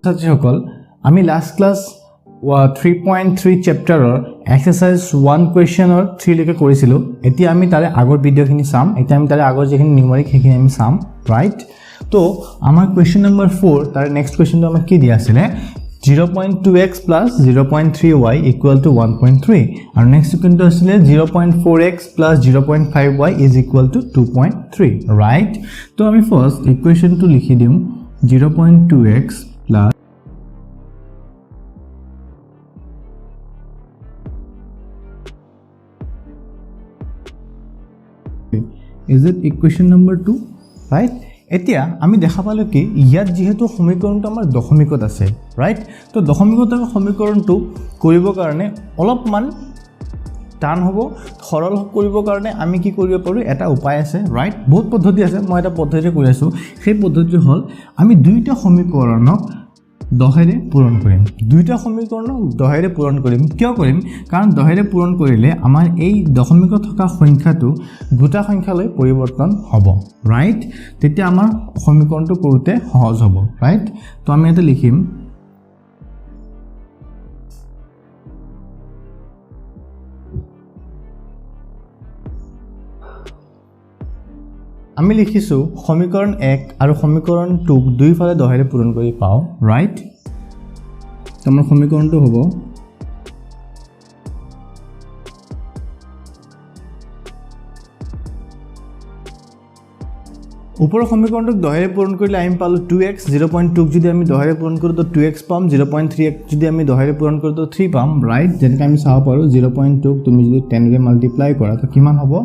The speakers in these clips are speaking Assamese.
ছাত্ৰীসকল আমি লাষ্ট ক্লাছ 3.3 চেপ্টাৰৰ এক্সাৰসাইজ 1 কুৱেশ্যনৰ 3 লৈকে কৰিছিলোঁ এতিয়া আমি তাৰে আগৰ ভিডিঅ'খিনি চাম এতিয়া আমি তাৰে আগৰ যিখিনি নিউমেৰিক সেইখিনি আমি চাম ৰাইট তো আমাৰ কুৱেশ্যন নম্বৰ 4 তাৰে নেক্সট কুৱেশ্যনটো আমাক কি দিয়া আছিল 0.2x plus 0.3y equal to 1.3 আৰু নেক্সট কুৱেশ্যনটো আছিল 0.4x plus 0.5y is equal to 2.3 right তো আমি ফাৰ্স্ট ইকুৱেশ্যনটো লিখি দিম 0.2x plus is it equation number 2 right এতিয়া আমি দেখা পালো কি ইয়াত যেহেতু সমীকৰণটো আমাৰ দশমিকত আছে ৰাইট তো দশমিকত সমীকৰণটো কৰিব কাৰণে অলপমান টান হ'ব সৰল কৰিব কাৰণে আমি কি কৰিব পাৰো এটা উপায় আছে ৰাইট বহুত পদ্ধতি আছে মই এটা পদ্ধতি কৈ আছো সেই পদ্ধতি হল আমি দুইটা সমীকৰণক দহেৰে পূৰণ কৰিম দুইটা সমীকৰণক দহেৰে পূৰণ কৰিম কিয় কৰিম কাৰণ দহেৰে পূৰণ কৰিলে আমাৰ এই দশমিকত থকা সংখ্যাটো দুটা সংখ্যালৈ পৰিৱৰ্তন হ'ব ৰাইট তেতিয়া আমাৰ সমীকৰণটো কৰোতে সহজ হ'ব ৰাইট তো আমি এটা লিখিম আমি লিখিছো সমীকৰণ 1 আৰু সমীকৰণ 2 দুইফালে দহেৰে পূৰণ কৰি পাও ৰাইট আমাৰ সমীকৰণটো হ'ব ওপৰৰ সমীকৰণটোক দহেৰে পূৰণ কৰিলে আমি পালো 2x 0.2 যদি আমি দহেৰে পূৰণ কৰো তো 2x পাম 0.3x যদি আমি দহেৰে পূৰণ কৰো তো 3 পাম ৰাইট যেনেকৈ আমি চাব পাৰো 0.2 তুমি যদি 10 ৰে মাল্টিপ্লাই কৰা তো কিমান হ'ব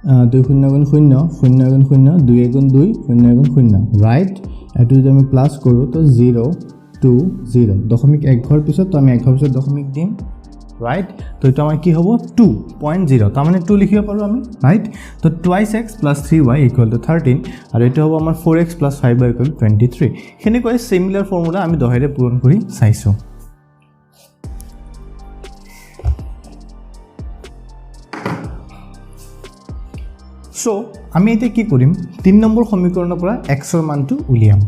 2 0 গুণ 0 0 গুণ 0 2 গুণ 2 0 গুণ 0 রাইট এটো যদি আমি প্লাস কৰো তো 0 2 0 দশমিক এক ঘৰ পিছত তো আমি এক ঘৰ পিছত দশমিক দিম ৰাইট তো এটা আমাৰ কি হ'ব 2.0 তাৰ মানে 2 লিখিব পাৰো আমি ৰাইট তো 2x + 3y = 13 আৰু এটা হ'ব আমাৰ 4x + 5y = 23 হেনেকৈ সিমিলাৰ ফৰ্মুলা আমি দহেৰে পূৰণ কৰি চাইছো সো আমি এটা কি কৰিম 3 নম্বৰ সমীকৰণৰ পৰা x ৰ মানটো উলিয়াম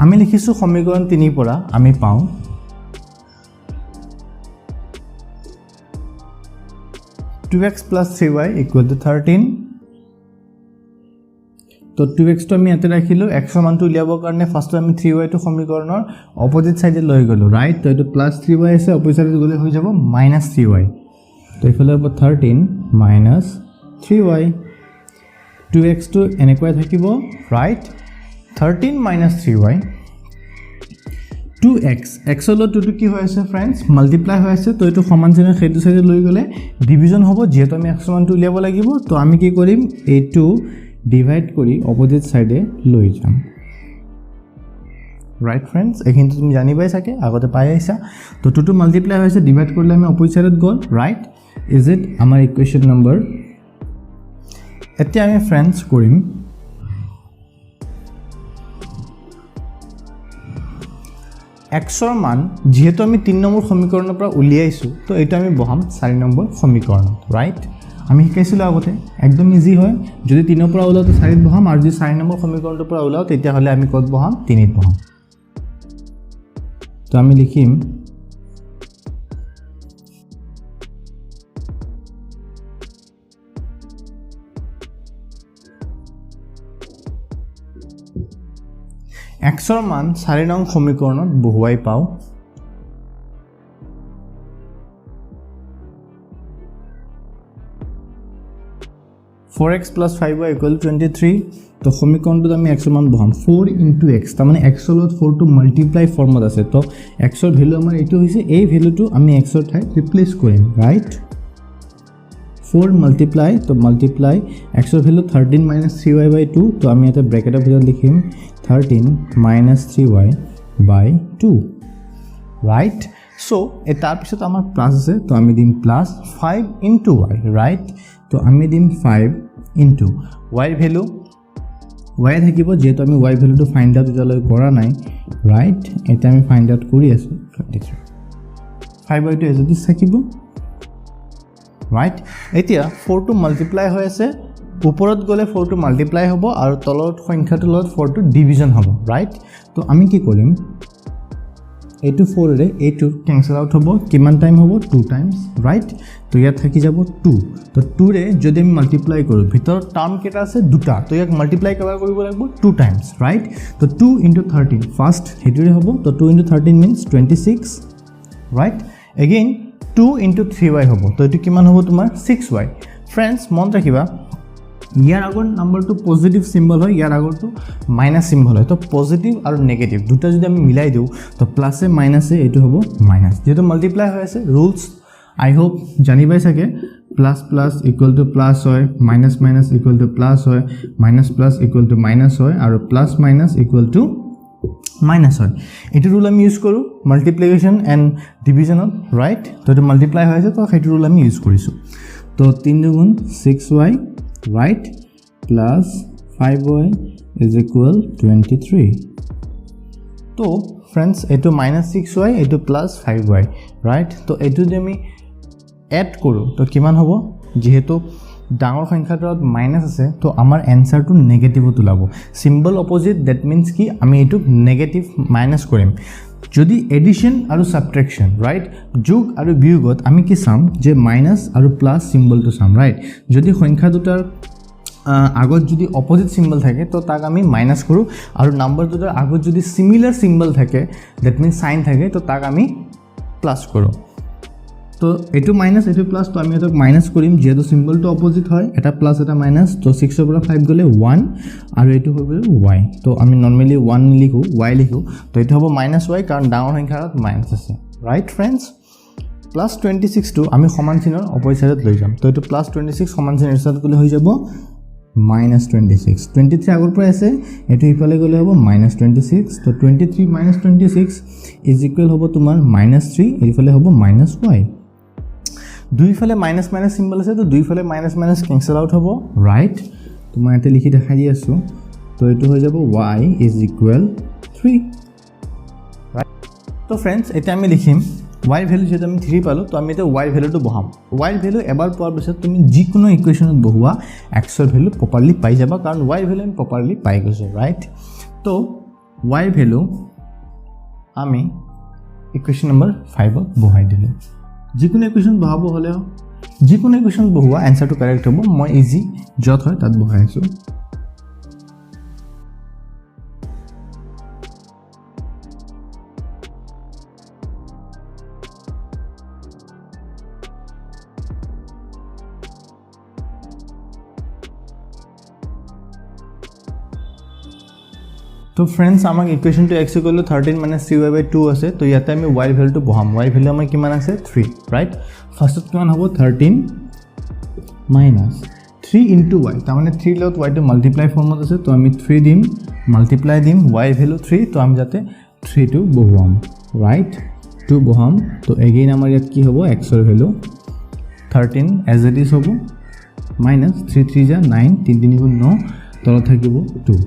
আমি লিখিছো সমীকৰণ 3 পৰা আমি পাও 2x + 3y = 13 তো 2x তো আমি এতে ৰাখিলো x ৰ মানটো উলিয়াবৰ কাৰণে ফাৰ্স্ট আমি 3y টো সমীকৰণৰ অপোজিট সাইডে লৈ গলো ৰাইট তো এটো +3y আছে অপোজিট সাইডে গলে হৈ যাব -3y তো ইফালে হ'ব 13 - 3y 2x টো এনেকৈ থাকিব ৰাইট 13 - 3y 2x x হলো 2 টো কি হৈ আছে फ्रेंड्स মাল্টিপ্লাই হৈ আছে তো এটো সমান চিহ্ন সেইটো সাইডে লৈ গলে ডিভিজন হ'ব যেহেতু আমি x ৰ মানটো উলিয়াব লাগিব তো আমি কি কৰিম এটো ডিভাইড কৰি অপোজিট সাইডে লৈ যাম রাইট फ्रेंड्स এখিনটো তুমি জানিবাই থাকে আগতে পাই আইছা তো 2 টো মাল্টিপ্লাই হৈছে ডিভাইড কৰিলে আমি অপোজিট সাইডত গল ৰাইট ইজ ইট আমাৰ ইকুৱেশ্যন নম্বৰ এতিয়া আমি फ्रेंड्स কৰিম x ৰ মান যেহেতু আমি 3 নম্বৰ সমীকৰণৰ পৰা উলিয়াইছো তো এটা আমি বহাম 4 নম্বৰ সমীকৰণত ৰাইট আমি শিকাইছিলো আগতে একদম ইজি হয় যদি 3 ৰ পৰা ওলাও তো 4 ত বহাম আৰু যদি 4 নম্বৰ সমীকৰণৰ পৰা ওলাও তেতিয়া হলে আমি কত বহাম 3 ত বহাম তো আমি লিখিম x ৰ মান 4 নং সমীকৰণত বহুৱাই পাও (4x + 5y = 23) তো সমীকৰণটোত আমি x ৰ মান বহাম 4 * x তাৰ মানে x ৰ লগত 4 টো মাল্টিপ্লাই ফৰ্মত আছে তো x ৰ ভ্যালু আমাৰ এটো হৈছে এই ভ্যালুটো আমি x ৰ ঠাইত ৰিপ্লেস কৰিম ৰাইট 4 মাল্টিপ্লাই তো মাল্টিপ্লাই x ৰ ভ্যালু 13 - 3y / 2 তো আমি এটা ব্ৰ্যাকেটৰ ভিতৰত লিখিম 13 - 3y / 2 ৰাইট সো এটাৰ পিছত আমাৰ প্লাস আছে তো আমি দিম প্লাস 5 * y ৰাইট তো আমি দিম 5 * y ভ্যালু y থাকিব যেহেতু আমি y ভ্যালুটো ফাইন্ড আউট এটালৈ কৰা নাই ৰাইট এটা আমি ফাইন্ড আউট কৰি আছো 5/2 এজ ইট ইজ থাকিব ৰাইট এতিয়া 4 টো মাল্টিপ্লাই হৈ আছে ওপৰত গলে 4 টো মাল্টিপ্লাই হ'ব আৰু তলত সংখ্যাটোৰ লগত 4 টো ডিভিজন হ'ব ৰাইট তো আমি কি কৰিম এইটো 4 ৰে এইটো কেনসেল আউট হ'ব কিমান টাইম হ'ব 2 টাইমস ৰাইট তো ইয়াত থাকি যাব 2 তো 2 ৰে যদি আমি মাল্টিপ্লাই কৰো ভিতৰত টাৰ্ম কেটা আছে দুটা তো ইয়াক মাল্টিপ্লাই কৰিব লাগিব 2 টাইমস ৰাইট তো 2 * 13 ফাৰ্স্ট হেতুৰে হ'ব তো 2 * 13 means 26 ৰাইট again 2 * 3y হ'ব তো এটো কিমান হ'ব তোমাৰ 6y फ्रेंड्स মন ৰাখিবা ইয়াৰ আগৰ নাম্বাৰটো পজিটিভ সিম্বল হয় ইয়াৰ আগৰটো মাইনাস সিম্বল হয় তো পজিটিভ আৰু নেগেটিভ দুটা যদি আমি মিলাই দিও তো প্লাসে মাইনাসে এটো হ'ব মাইনাস যেটো মাল্টিপ্লাই হৈ আছে রুলস আই হোপ জানিবাই সাকে plus plus equal to plus হয় minus minus equal to plus হয় minus plus equal to minus হয় আৰু plus minus equal to minus হয় এটো ৰুল আমি ইউজ কৰো মাল্টিপ্লিকেশন এন্ড ডিভিজনত রাইট তো এটো মাল্টিপ্লাই হৈ আছে তো সেইটো রুল আমি ইউজ কৰিছো তো 3 * 6y right plus 5y is equal 23 तो friends eto minus 6y eto plus 5y right तो eto je ami add koru to kiman hobo jehetu ডাঙৰ সংখ্যাটোত মাইনাস আছে তো আমাৰ এনসারটো নেগেটিভ তুলাবো সিম্বল অপোজিট দ্যাট মিন্স কি আমি এটো নেগেটিভ মাইনাস কৰিম যদি এডিশন আৰু সাবট্ৰাকশন ৰাইট যোগ আৰু বিয়োগত আমি কি চাম যে মাইনাস আৰু প্লাস সিম্বলটো চাম ৰাইট যদি সংখ্যা দুটাৰ আগত যদি অপোজিট সিম্বল থাকে তো তাক আমি মাইনাস কৰো আৰু নাম্বাৰ দুটাৰ আগত যদি সিমিলার সিম্বল থাকে দ্যাট মিন্স সাইন থাকে তো তাক আমি প্লাস কৰো তো এটো মাইনাস এটো প্লাস তো আমি এটাক মাইনাস কৰিম যেটো সিম্বলটো অপোজিট হয় এটা প্লাস এটা মাইনাস তো 6 ৰ পৰা 5 গলে 1 আৰু এটো হবে y তো আমি নৰমালি 1 লিখো y লিখো তো এটো হ'ব -y কাৰণ ডাঙৰ সংখ্যাত মাইনাস আছে ৰাইট फ्रेंड्स প্লাস 26 টো আমি সমান চিনৰ অপোজিট সাইডত লৈ যাম তো এটো প্লাস 26 সমান চিনৰ সাইডত গলে হৈ যাব -26 23 আগৰ পৰা আছে এটো ইফালে গলে হ'ব -26 তো 23 - 26 ইজ ইকুয়াল হ'ব তোমাৰ -3 ইফালে হ'ব -y দুই ফালে মাইনাস মাইনাস সিম্বল আছে তো দুই ফালে মাইনাস মাইনাস ক্যান্সেল আউট হ'ব রাইট তো মই এতে লিখি দেখাই দি আছো তো এটো হৈ যাব y is equal 3 রাইট তো फ्रेंड्स এটা আমি লিখিম y ভ্যালু যেটা আমি 3 পালো তো আমি এটা y ভ্যালুটো বহাম y ভ্যালু এবাৰ পোৱাৰ পিছত তুমি যিকোনো ইকুয়েশনত বহুৱা x ৰ ভ্যালু প্ৰপাৰলি পাই যাবা কাৰণ y ভ্যালু আমি প্ৰপাৰলি পাই গৈছো ৰাইট তো y ভ্যালু আমি ইকুয়েশন নম্বৰ 5 ত বহাই দিলো যিকোনো ইকুয়েশন বহাব হলে যিকোনো ইকুয়েশন বহুৱা আনসারটো কারেক্ট হ'ব মই ইজি যত হয় তাত বহাইছো तो फ्रेंड्स আমাক ইকুয়েশনটো x = 13 - 3y/2 আছে তো ইয়াতে আমি y ভ্যালুটো বহাম y ভ্যালু আমাৰ কিমান আছে 3 ৰাইট ফাৰ্স্টত কিমান হ'ব 13 - 3 into y তাৰ মানে 3 লগত y টো মাল্টিপ্লাই ফৰ্মত আছে তো আমি 3 দিম মাল্টিপ্লাই দিম y ভ্যালু 3 তো আমি যাতে 3 টো বহাম রাইট 2 বহাম তো এগেইন আমাৰ ইয়াত কি হ'ব x ৰ ভ্যালু 13 as it is হ'ব -3 3 যা 9 3 3 9 তলত থাকিব 2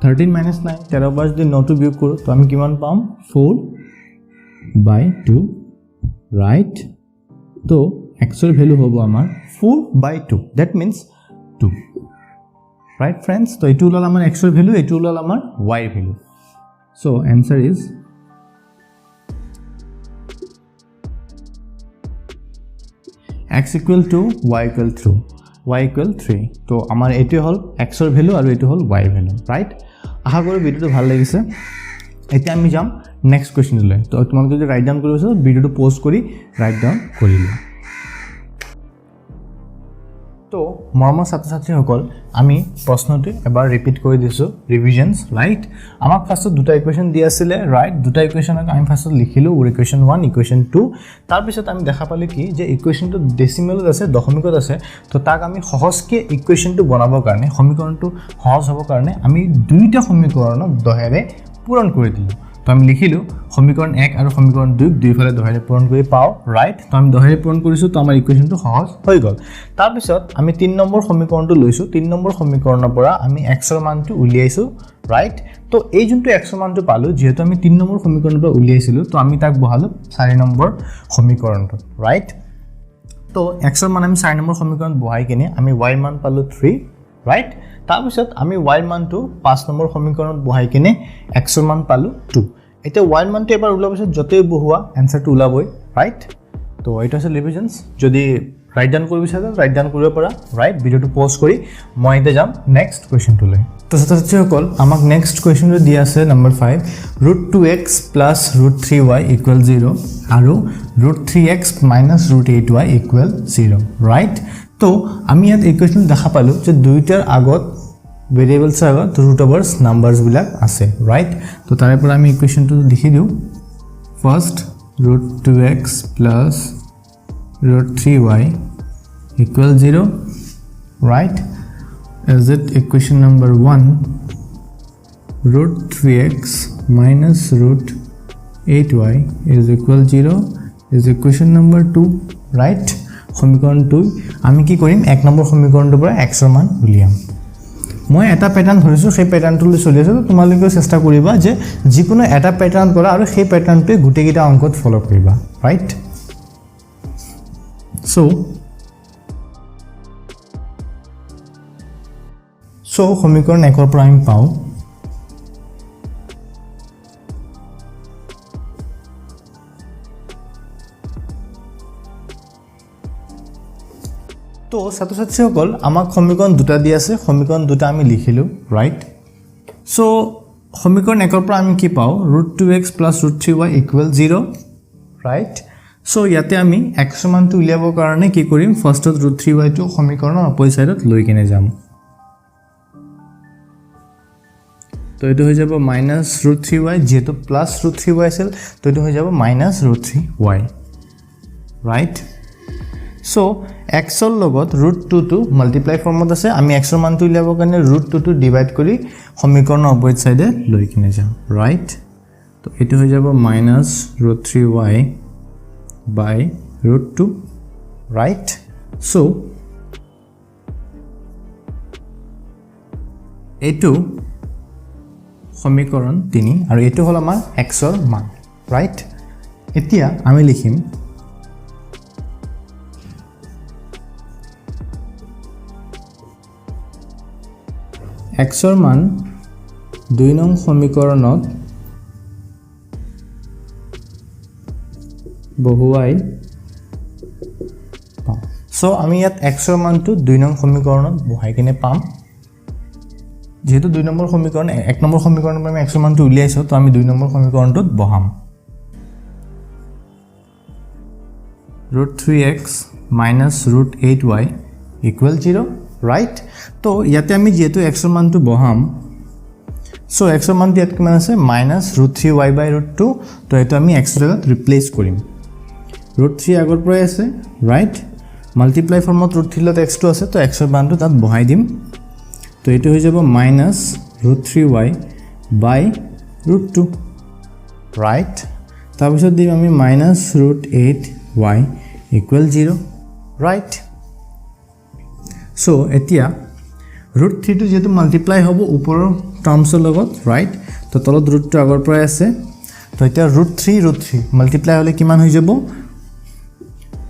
13 - 9 13 বাৰ যদি 9 টো বিয়োগ কৰো তো আমি কিমান পাম 4/2 ৰাইট তো x ৰ ভ্যালু হ'ব আমাৰ 4/2 দ্যাট মিন্স 2 ৰাইট फ्रेंड्स তো এটো ওলাল আমাৰ x ৰ ভ্যালু এটো ওলাল আমাৰ y ৰ value so answer is x = y = 3 তো আমাৰ এটো হল x ৰ ভ্যালু আৰু এটো হল y ৰ ভ্যালু ৰাইট আশা কৰো ভিডিওটো ভাল লাগিছে এতিয়া আমি যাম নেক্সট কোৱেশ্চনলৈ তো তোমালোকে যদি ৰাইট ডাউন কৰিছো ভিডিওটো পজ কৰি ৰাইট ডাউন কৰিলা তো মৰমৰ ছাত্ৰ-ছাত্ৰীসকল আমি প্ৰশ্নটো এবাৰ ৰিপিট কৰি দিছো ৰিভিজনস ৰাইট আমাক ফাৰ্স্টত দুটা ইকুয়েশন দি আছিল ৰাইট দুটা ইকুয়েশনক আমি ফাৰ্স্টত লিখিলো ইকুয়েশন 1 ইকুয়েশন 2 তাৰ পিছত আমি দেখা পালে কি যে ইকুয়েশনটো ডেসিমেলত আছে দশমিকত আছে তো তাক আমি সহজকে ইকুয়েশনটো বনাবৰ কাৰণে সমীকৰণটো সহজ হ'ব কাৰণে আমি দুইটা সমীকৰণক দহেৰে পূৰণ কৰি দিলো তো আমি লিখিলোঁ সমীকৰণ 1 আৰু সমীকৰণ 2 দুইফালে দহাৰে পূৰণ কৰি পাওঁ ৰাইট তো আমি দহাৰে পূৰণ কৰিছোঁ তো আমাৰ ইকুৱেশ্যনটো সহজ হৈ গ'ল তাৰপিছত আমি 3 নম্বৰ সমীকৰণটো লৈছোঁ 3 নম্বৰ সমীকৰণৰ পৰা আমি x ৰ মানটো উলিয়াইছোঁ ৰাইট তো এই যোনটো x ৰ মানটো পালোঁ যেহেতু আমি 3 নম্বৰ সমীকৰণৰ পৰা উলিয়াইছিলোঁ তো আমি তাক বহালোঁ 4 নম্বৰ সমীকৰণটো ৰাইট তো x ৰ মান আমি 4 নম্বৰ সমীকৰণত বহাই কিনে আমি y ৰ মান পালোঁ 3 ৰাইট তাৰপিছত আমি y ৰ মানটো 5 নম্বৰ সমীকৰণত বহাই কিনে x ৰ মান পালোঁ 2 এতিয়া y ৰ মানটো এবাৰ ওলোৱাৰ পিছত য'তেই বহোৱা এনসাৰটো ওলাবই ৰাইট তো এইটো আছে ৰিভিজনছ যদি ৰাইট ডাউন কৰিব বিচাৰে ৰাইট ডাউন কৰিব পাৰা ৰাইট ভিডিঅ'টো পজ কৰি মই এতিয়া যাম নেক্সট কুৱেশ্যনটোলৈ তো ছাত্ৰছাত্ৰীসকল আমাক নেক্সট কুৱেশ্যনটো দিয়া আছে নম্বৰ 5 √2x + √3y = 0 আৰু √3x - √8y = 0 ৰাইট তো আমি ইয়াত ইকুৱেশ্যন দেখা পালোঁ যে দুইটাৰ আগত ভেৰিয়েবলছৰ আগত ৰুট ওভাৰছ নাম্বাৰছবিলাক আছে ৰাইট তো তাৰে পৰা আমি ইকুৱেশ্যনটো লিখি দিওঁ first √2x + √3y = 0 right is it equation number 1 √3x - √8y = 0 is equation number 2 right সমীকৰণ 2 আমি কি কৰিম 1 নম্বৰ সমীকৰণটোৰ পৰা x ৰ মান উলিয়াম মই এটা প্যাটাৰ্ন ধৰিছো সেই প্যাটাৰ্নটো চলি আছে তোমালোকে চেষ্টা কৰিবা যে যিকোনো এটা প্যাটাৰ্ন কৰা আৰু সেই প্যাটাৰ্নটো গুটেকিটা অংকত ফলো কৰিবা ৰাইট সো সমীকৰণ 1 ৰ পৰা আমি পাওঁ তো ছাত্ৰছাত্ৰীসকল আমাক সমীকৰণ দুটা দি আছে সমীকৰণ দুটা আমি লিখিলোঁ ৰাইট সো সমীকৰণ 1 ৰ পৰা আমি কি পাওঁ √2x + √3y = 0 ৰাইট সো ইয়াতে আমি x ৰ মানটো উলিয়াবৰ কাৰণে কি কৰিম ফাৰ্ষ্টত √3y টো সমীকৰণৰ অপজিট সাইডত লৈ কিনে যাম তো এটো হৈ যাব -√3y যেটো +√3y আছিল তো এটো হৈ যাব -√3y ৰাইট সো x ৰ লগত √2 টো মাল্টিপ্লাই ফৰ্মত আছে আমি x ৰ মানটো উলিয়াবৰ কাৰণে √2 টো ডিভাইড কৰি সমীকৰণৰ অপজিট সাইডে লৈ কিনে যাম ৰাইট তো এটো হৈ যাব -√3y / √2 right so এটো সমীকৰণ 3 আৰু এটো হল আমাৰ x ৰ মান right এতিয়া আমি লিখিম x ৰ মান 2 নং সমীকৰণত বহুৱাই পাম সো আমি ইয়াত x ৰ মানটো 2 নং সমীকৰণত বহাই কিনে পাম যেহেতু 2 নম্বৰ সমীকৰণ 1 নম্বৰ সমীকৰণৰ পৰা আমি x ৰ মানটো উলিয়াইছো তো আমি 2 নম্বৰ সমীকৰণটোত বহাম √3x - √8y = 0 right তো ইয়াতে আমি যেহেতু x ৰ মানটো বহাম সো x ৰ মানটো ইয়াত কিমান আছে -√3y / √2 তো এটো আমি x ৰ লগত ৰিপ্লেস কৰিম √3 আগৰ পৰাই আছে ৰাইট মাল্টিপ্লাই ফৰ্মত √3 লগত x টো আছে তো x ৰ মানটো তাত বহাই দিম তো এটো হৈ যাব -√3y / √2 ৰাইট তাৰ পিছত দিম আমি -√8y = 0 ৰাইট সো এতিয়া √3 টো যেটো মাল্টিপ্লাই হ'ব ওপৰৰ টাৰ্মছৰ লগত ৰাইট তো তলত √2 আগৰ পৰাই আছে তো এতিয়া √3 মাল্টিপ্লাই হলে কিমান হৈ যাব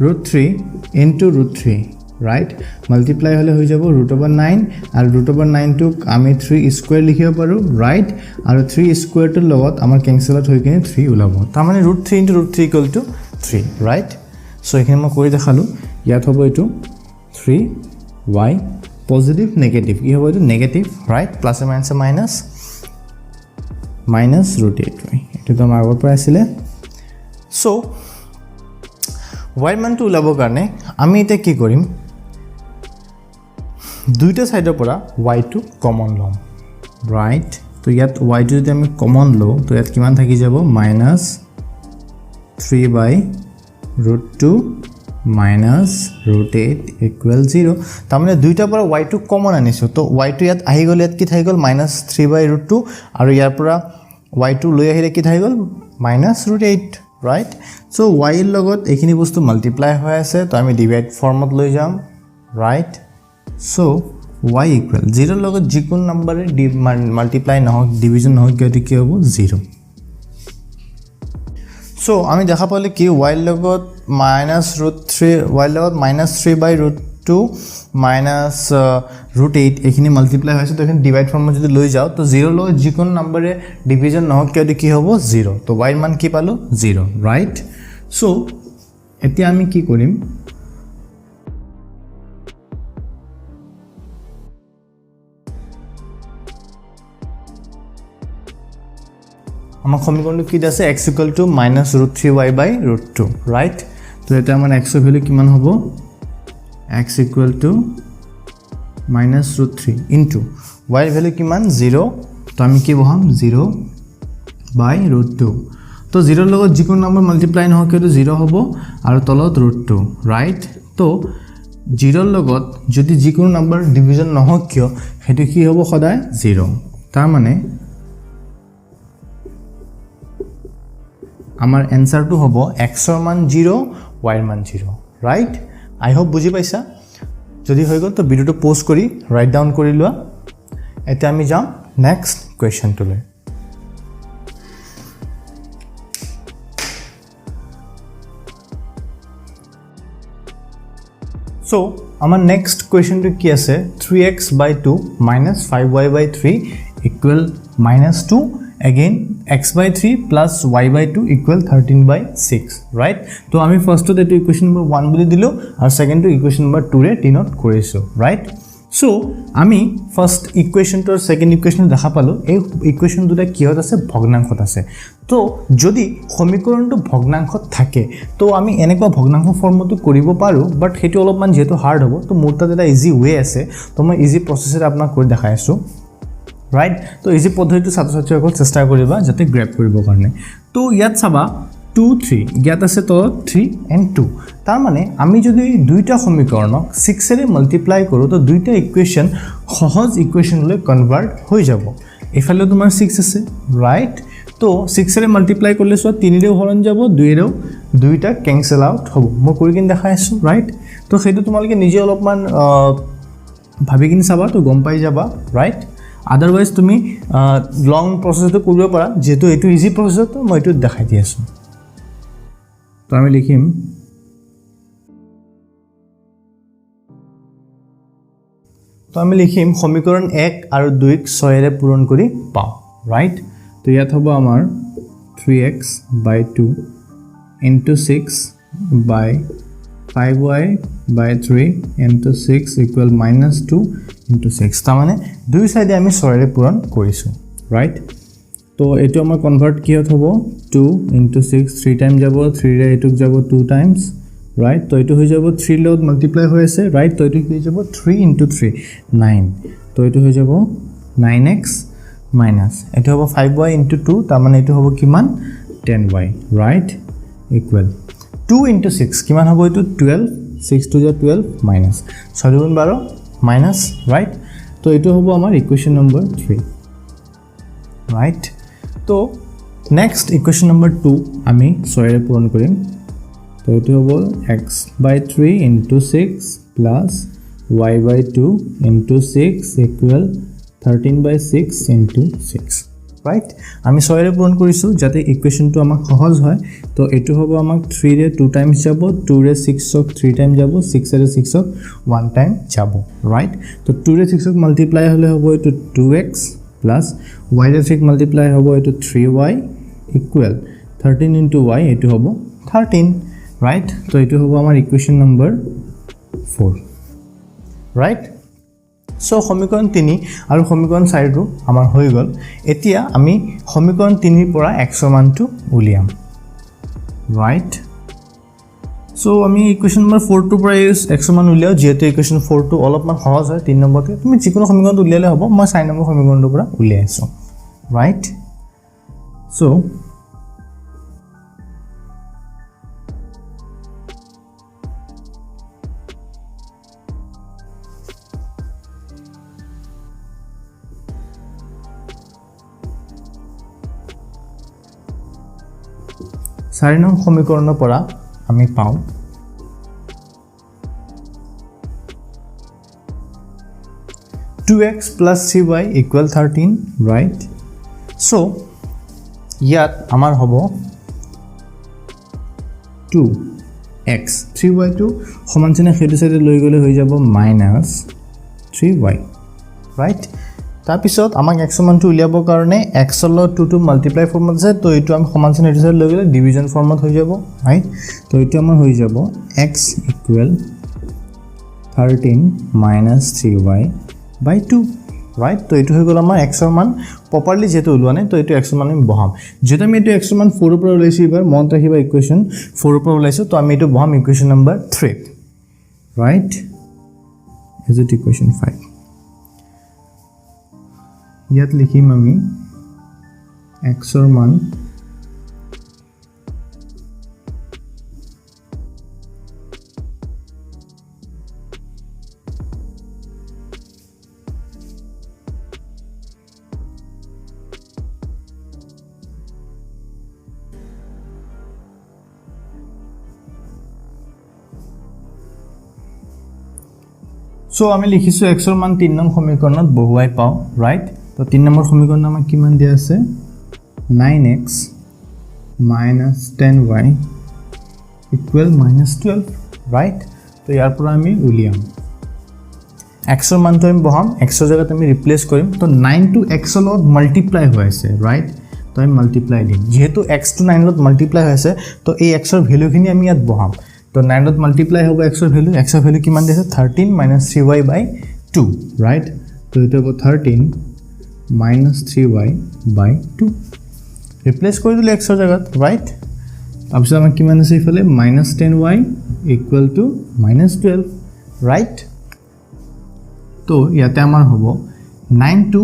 √3 * √3 right multiply হলে হৈ যাব √9 আৰু √9 টোক আমি 3 স্কয়াৰ লিখিব পাৰো right আৰু 3 স্কয়াৰ টোৰ লগত আমাৰ কেনসেলত হৈ কিনে 3 ওলাব তাৰ মানে √3 * √3 = 3 right সো এখানে মই কৰি দেখালো ইয়াত হ'ব এটো 3y পজিটিভ নেগেটিভ কি হ'ব এটো নেগেটিভ right প্লাস এ মাইনাস -√8y এটো তো আমাৰ আগৰ পৰা আছিল সো y মানটো ওলাবৰ কাৰণে আমি এটা কি কৰিম দুইটা সাইডৰ পৰা y টো কমন লম ৰাইট তো ইয়াত y টো যদি আমি কমন লও তো ইয়াত কিমান থাকি যাব -3/√2 -√8 = 0 তাৰ মানে দুইটাৰ পৰা y টো কমন আনিছো তো y টো ইয়াত আহি গলে ইয়াত কি থাকি গল -3/√2 আৰু ইয়াৰ পৰা y2 লৈ আহিলে কি থাকি গ'ল -√8 ৰাইট সো y এর লগত এইখিনি বস্তু মাল্টিপ্লাই হৈ আছে তো আমি ডিভাইড ফর্মত লৈ যাম রাইট সো y ইকুয়াল 0 লগত যিকোন নম্বৰে মাল্টিপ্লাই নহক ডিভিজন নহক কি হ'ব 0 সো আমি দেখা পালে কি y লগত -√3 y লগত -3/√2 -√8 এইখিনি মাল্টিপ্লাই হৈছে তো এখানে ডিভাইড ফর্মত যদি লৈ যাও তো 0 লগত যিকোন নম্বৰে ডিভিজন নহক কি হ'ব 0 তো y এৰ মান কি পালো 0 ৰাইট সো এতিয়া আমি কি কৰিম আমার সমীকরণ কি আছে x = -√3y/√2 রাইট তো এটা আমার x এর ভ্যালু কিমান হবে x = -√3 ইনটু y এর ভ্যালু কিমান 0 তো আমি কি বহাম 0/√2 তো 0 এর লগত যিকোন নম্বৰ মাল্টিপ্লাই নহক তো 0 হ'ব আৰু তলত √2 ৰাইট তো 0 এৰ লগত যদি যিকোন নম্বৰ ডিভিজন নহক কিয় হেতু কি হ'ব সদায় 0 তাৰ মানে আমার এনসার টু হবো x এর মান 0 y এর মান 0 রাইট আই হোপ বুঝি পাইছা যদি হৈ গল তো ভিডিওটো পোস্ট করি রাইট ডাউন কৰি লোৱা এতিয়া আমি যাম নেক্সট কোয়েশ্চন টুলে সো আমার নেক্সট কোয়েশ্চন টু কি আছে 3x/2 - 5y/3 = -2 again x/3 plus y/2 equal 13/6 right তো আমি ফার্স্ট তো ইকুয়েশন নম্বর 1 বলি দিলো আর সেকেন্ড তো ইকুয়েশন নম্বর 2 রে ডিনোট কৰিছো রাইট সো আমি ফার্স্ট ইকুয়েশন তো সেকেন্ড ইকুয়েশন দেখা পালো এই ইকুয়েশন দুটা কিহত আছে ভগ্নাংশত আছে তো যদি সমীকৰণটো ভগ্নাংশত থাকে তো আমি এনেকুৱা ভগ্নাংশ ফৰ্মটো কৰিব পাৰো বাট হেতু অলপমান যেটো হাৰ্ড হ'ব তো মোৰ তাত এটা ইজি ওয়ে আছে তো মই ইজি প্ৰসেসৰে আপোনাক কৰি দেখাই আছো ৰাইট তো ইজি পদ্ধতিটো ছাত্ৰ-ছাত্ৰীসকল চেষ্টা কৰিবা যাতে গ্ৰেপ কৰিব কাৰণে তো ইয়াত চাবা 2 3 জ্ঞাত আছে তো 3 and 2 তাৰ মানে আমি যদি দুইটা সমীকৰণক 6 এৰে মাল্টিপ্লাই কৰো তো দুইটা ইকুয়েশন সহজ ইকুয়েশনলৈ কনভাৰ্ট হৈ যাব এফালে তোমাৰ 6 আছে ৰাইট তো 6 এৰে মাল্টিপ্লাই কৰিলে সো 3 ৰে হৰণ যাব 2 এৰে দুইটা ক্যান্সেল আউট হ'ব মই কৰি কিন দেখাই আছো রাইট তো সেইটো তোমালকে নিজে অলপমান ভাবি কিন চাবা তো গম পাই যাবা রাইট আদারওয়াইজ তুমি লং প্রসেসটো কৰিব পাৰা যেটো এটো ইজি প্রসেস তো মই এটো দেখাই দি আছো তো আমি লিখিম সমীকরণ 1 আৰু 2 ক 6 এৰে পূৰণ কৰি পাও ৰাইট তো ইয়াত হ'ব আমাৰ 3x/2 into 6/5y/3 into 6 equal -2 into 6 তা মানে দুই সাইডে আমি 6 এৰে পূৰণ কৰিছো ৰাইট তো এটো আমাৰ কনভার্ট কি হ'ব 2 into 6 3 টাইম যাব 3 ৰে এটুক যাব 2 টাইমস রাইট তো এটো হৈ যাব 3 লগত মাল্টিপ্লাই হৈ আছে রাইট তো এটো হৈ যাব 3 into 3 9 তো এটো হৈ যাব 9x minus এটো হ'ব 5y into 2 তা মানে এটো হ'ব কিমান 10y রাইট ইকুয়াল 2 into 6 কিমান হ'ব এটো 12 6 to 12 minus 6 * 12 minus right তো এটো হ'ব আমাৰ ইকুয়েশন নম্বৰ 3 right তো নেক্সট ইকুয়েশন নম্বৰ 2 আমি 6 এৰে পূৰণ কৰিম তো এটো হ'ব x/3 into 6 plus y/2 into 6 equal 13/6 into 6 right আমি 6 এৰে পূৰণ কৰিছো যাতে ইকুয়েশনটো আমাক সহজ হয় তো এটো হ'ব আমাক 3 ৰে 2 টাইমস যাব 2 ৰে 6 ক 3 টাইম যাব 6 ৰে 6 ক 1 টাইম যাব ৰাইট তো 2 ৰে 6 ক মাল্টিপ্লাই হলে হ'ব এটো 2x plus y ৰে 6 মাল্টিপ্লাই হ'ব এটো 3y equal 13 into y এটো হ'ব 13 right তো এটো হ'ব আমাৰ ইকুয়েশন নম্বৰ 4 right সো সমীকৰণ 3 আৰু সমীকৰণ 4 টো আমাৰ হৈ গল এতিয়া আমি সমীকৰণ 3 ৰ পৰা x ৰ মানটো উলিয়াম ৰাইট সো আমি ইকুয়েশন নম্বৰ 4 টোৰ পৰা x ৰ মান উলিয়াও যেহেতু ইকুয়েশন 4 টো অলপমান সহজ হয় 3 নম্বৰতে তুমি যিকোনো সমীকৰণ উলিয়ালে হ'ব মই 4 নম্বৰ সমীকৰণটোৰ পৰা উলিয়াইছো ৰাইট সো 4 নং সমীকৰণৰ পৰা আমি পাওঁ 2x plus 3y equal 13, right? So, ইয়াত আমাৰ হ'ব 2x 3y টো সমান চিহ্ন হেতু সাইডে লৈ গলে হৈ যাব -3y, right? তাৰপিছত আমাক x মানটো উলিয়াবৰ কাৰণে x ৰ লগত 2 টো মাল্টিপ্লাই ফৰ্মত আছে তো এইটো আমি সমান চিহ্ন হেতু সাইডে লৈ গলে ডিভিজন ফৰ্মত হৈ যাব, right? তো এইটো আমাৰ হৈ যাব x equal 13 3y by 2, right? তো এইটো হৈ গল আমাৰ x ৰ মান প্ৰপাৰলি যেটো উলোৱা নাই তো এইটো x ৰ মান আমি বহাম যেটো আমি এইটো x ৰ মান 4 ৰ পৰা ওলাইছো এবাৰ মনত ৰাখিবা ইকুৱেশ্যন 4 ৰ পৰা ওলাইছো তো আমি এইটো বহাম equation number 3, right? is it equation 5 ইয়াত লিখিম আমি x ৰ মান So আমি লিখিছো x ৰ মান 3 নং সমীকৰণত বহুৱাই পাও, right? তো 3 নম্বৰ সমীকৰণ আমাক কিমান দিয়া আছে 9x - 10y equal -12, right? তো ইয়াৰ পৰা আমি উলিয়াম x ৰ মানটো আমি বহাম x ৰ জায়গাত আমি ৰিপ্লেস কৰিম তো 9 টো x ৰ লগত মাল্টিপ্লাই হৈ আছে, right? তো আমি মাল্টিপ্লাই দিম যেহেতু x টো 9 লগত মাল্টিপ্লাই হৈ আছে তো এই x ৰ ভ্যালুখিনি আমি ইয়াত বহাম তো 9 ত মাল্টিপ্লাই হ'ব x ৰ ভ্যালু কিমান দিছে 13 - 3y by 2, right? তো এটা হ'ব 13 - 3y by 2 ৰিপ্লেস কৰি দিলে x ৰ জায়গাত, right? তাৰপিছত আমাৰ কিমান আছে ইফালে -10y equal to -12, right? তো ইয়াতে আমাৰ হ'ব 9 টো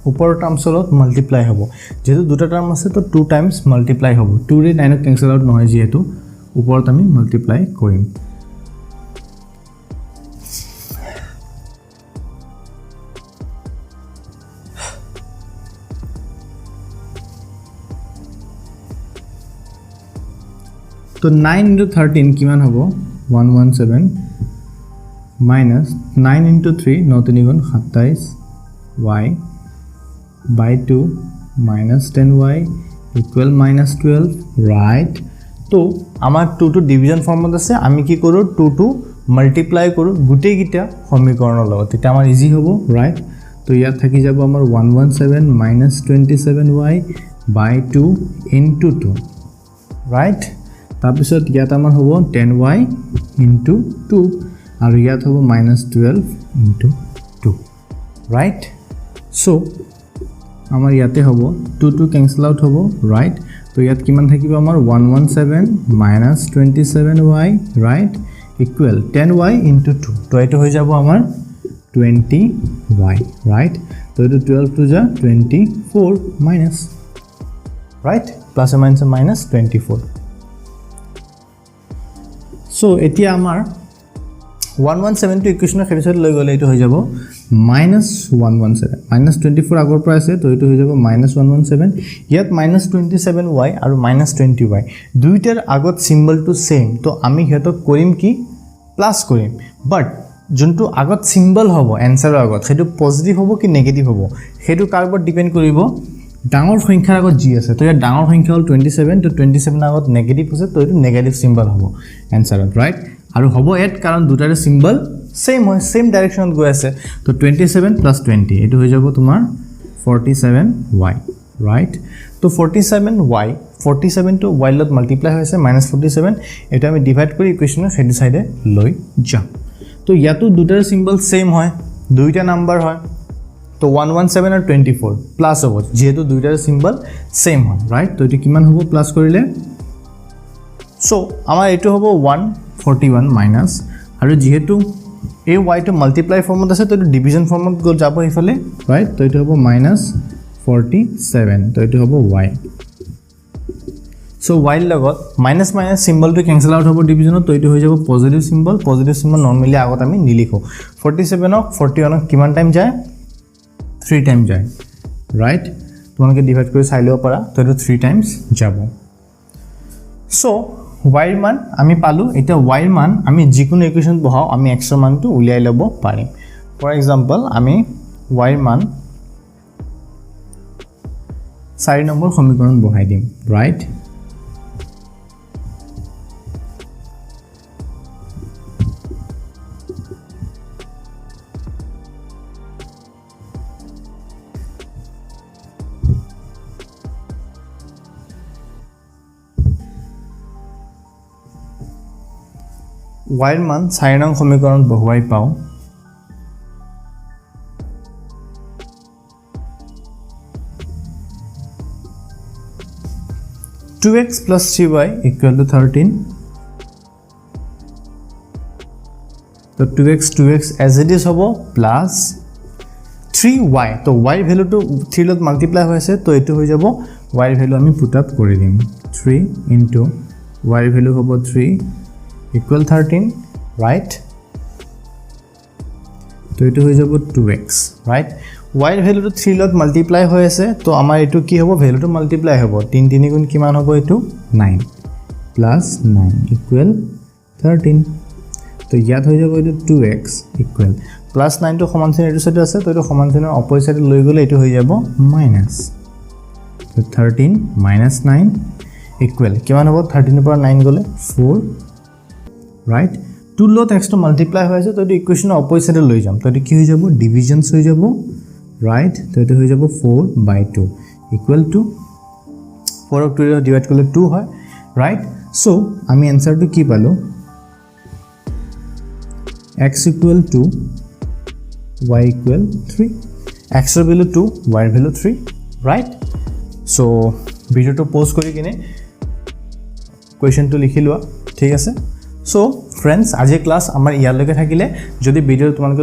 ওপৰৰ টাৰ্মছত মাল্টিপ্লাই হ'ব যেহেতু দুটা টাৰ্ম আছে তো 2 টাইমছ মাল্টিপ্লাই হ'ব 2 ৰে 9 ক কেনসেল আউট নহয় যেহেতু ওপৰত আমি মাল্টিপ্লাই কৰিম তো 9 into 13 কিমান হ'ব 117 minus 9 into 3 9 3 গুণ 27 y by 2 minus 10y equal -12, right? তো আমাৰ 2 টো ডিভিজন ফৰ্মত আছে আমি কি কৰো 2 টো মাল্টিপ্লাই কৰো গুটেই গিটা সমীকৰণৰ লগত এটা আমাৰ ইজি হ'ব, right? তো ইয়াত থাকি যাব আমাৰ 117 minus 27y by 2 into 2, right? তাৰপিছত ইয়াত আমাৰ হ'ব 10y into 2 আৰু ইয়াত হ'ব -12 into 2, right? so আমাৰ ইয়াতে হ'ব 2 to cancel out হ'ব, right? তো ইয়াত কিমান থাকিব আমাৰ 117 minus 27y, right? equal 10y into 2 তো এটো হৈ যাব আমাৰ 20y, right? তো এটো 12 to যা 24 minus, right? plus or minus 24. So এতিয়া আমাৰ 117 টো ইকুৱেশ্যনৰ হেৰিছত লৈ গলে এটো হৈ যাব -117 -24 আগৰ পৰা আছে তো এটো হৈ যাব -117 ইয়াত -27y আৰু -20y দুইটাৰ আগত সিম্বলটো সেম তো আমি হেতক কৰিম কি প্লাস কৰিম বাট যোনটো আগত সিম্বল হ'ব এনসাৰৰ আগত হেতু পজিটিভ হ'ব কি নেগেটিভ হ'ব হেতু কাৰ ওপৰত ডিপেন্ড কৰিব ডাঙৰ সংখ্যাৰ আগত জি আছে তো ইয়াত ডাঙৰ সংখ্যা হ'ল 27 তো 27 আগত নেগেটিভ আছে তো এটো নেগেটিভ সিম্বল হ'ব এনসাৰত, ৰাইট? আৰু হ'ব এট কাৰণ দুটাৰে সিম্বল সেম হয় সেম ডাইৰেকশনত গৈ আছে তো 27 + 20 এটো হৈ যাব তোমাৰ 47y, right? তো 47y 47 টো y লগত মাল্টিপ্লাই হৈছে -47 এটা আমি ডিভাইড কৰি ইকুৱেশ্যনৰ হেডি সাইডে লৈ যাম তো ইয়াতো দুটাৰ সিম্বল সেম হয় দুইটা নাম্বাৰ হয় তো 117 আৰু 24 প্লাস হ'ব যেহেতু দুইটাৰ সিম্বল সেম হয়, ৰাইট? তো এটো কিমান হ'ব প্লাস কৰিলে সো আমাৰ এটো হ'ব 141 মাইনাস আৰু যেহেতু এই y টো মাল্টিপ্লাই ফৰ্মত আছে তো এটো ডিভিজন ফৰ্মত গল যাব ইফালে, রাইট? তো এটো হ'ব -47 তো এটো হ'ব y সো y লগত মাইনাস মাইনাস সিম্বলটো কেনসেল আউট হ'ব ডিভিজনত তো এটো হৈ যাব পজিটিভ সিম্বল নরমালি আগত আমি নিলিখো 47 ক 41 ক কিমান টাইম যায় 3 টাইম যায়, রাইট? তোমালোকে ডিভাইড কৰি চাই লও পাৰা তো এটো 3 টাইমস যাব সো y মান আমি পালো এটা y মান আমি যিকোনো ইকুৱেশ্যন বহাও আমি x ৰ মানটো উলিয়াই ল'ব পাৰিম ফৰ এক্সাম্পল আমি y মান 4 নম্বৰ সমীকৰণ বহাই দিম ৰাইট y ৰ মান 4 নং সমীকৰণ বহুৱাই পাও 2x plus 3y equal to 13 तो 2x as it is होबो plus 3y तो y value to 3 লগত multiply হৈছে তো এটো হৈ যাব y value আমি put up কৰি দিম 3 into y value होबो 3 equal 13 right তো এটো হৈ যাব 2x right y value to 3 লগত multiply হৈ আছে তো আমাৰ এটো কি হ'ব value to multiply হ'ব 3 3 গুণ কিমান হ'ব এটো 9 plus 9 equal 13 তো ইয়াত হৈ যাব এটো 2x equal plus 9 to সমান চিন এটো সাইডে আছে তো এটো সমান চিনৰ অপজিট সাইডে লৈ গলে এটো হৈ যাব minus তো 13 minus 9 equal কিমান হ'ব 13 পৰা 9 গলে 4 right 2 lot x to multiply হৈ আছে তো এটো ইকুৱেশ্যন অপজিট সাইডে লৈ যাম তো এটো কি হৈ যাব ডিভিজনস হৈ যাব right তো এটো হৈ যাব 4/2 equal to 4 of 2 ডিভাইড কৰিলে 2 হয় right so আমি আনসারটো কি পালো x equal to y equal 3 x er value 2 y er value 3 right so video to pause kori kine question to likhi lua thik ase so friends aje class amar iyar leke thakile jodi video tumanok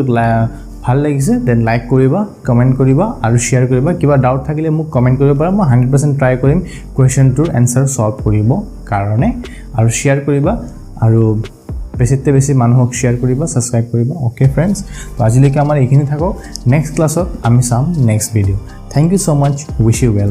ভাল লাগিছে দেন লাইক কৰিবা কমেন্ট কৰিবা আৰু শেয়াৰ কৰিবা কিবা ডাউট থাকিলে মোক কমেন্ট কৰিব পাৰা মই 100% ট্ৰাই কৰিম কোৱেশ্চন টুৰ আনসাৰ সলভ কৰিব কাৰণে আৰু শেয়াৰ কৰিবা আৰু বেছিতে বেছি মানুহক শেয়াৰ কৰিবা সাবস্ক্ৰাইব কৰিবা ওকে फ्रेंड्स তো আজিলৈকে আমাৰ এইখিনি থাকক নেক্সট ক্লাছত আমি চাম next video thank you so much wish you well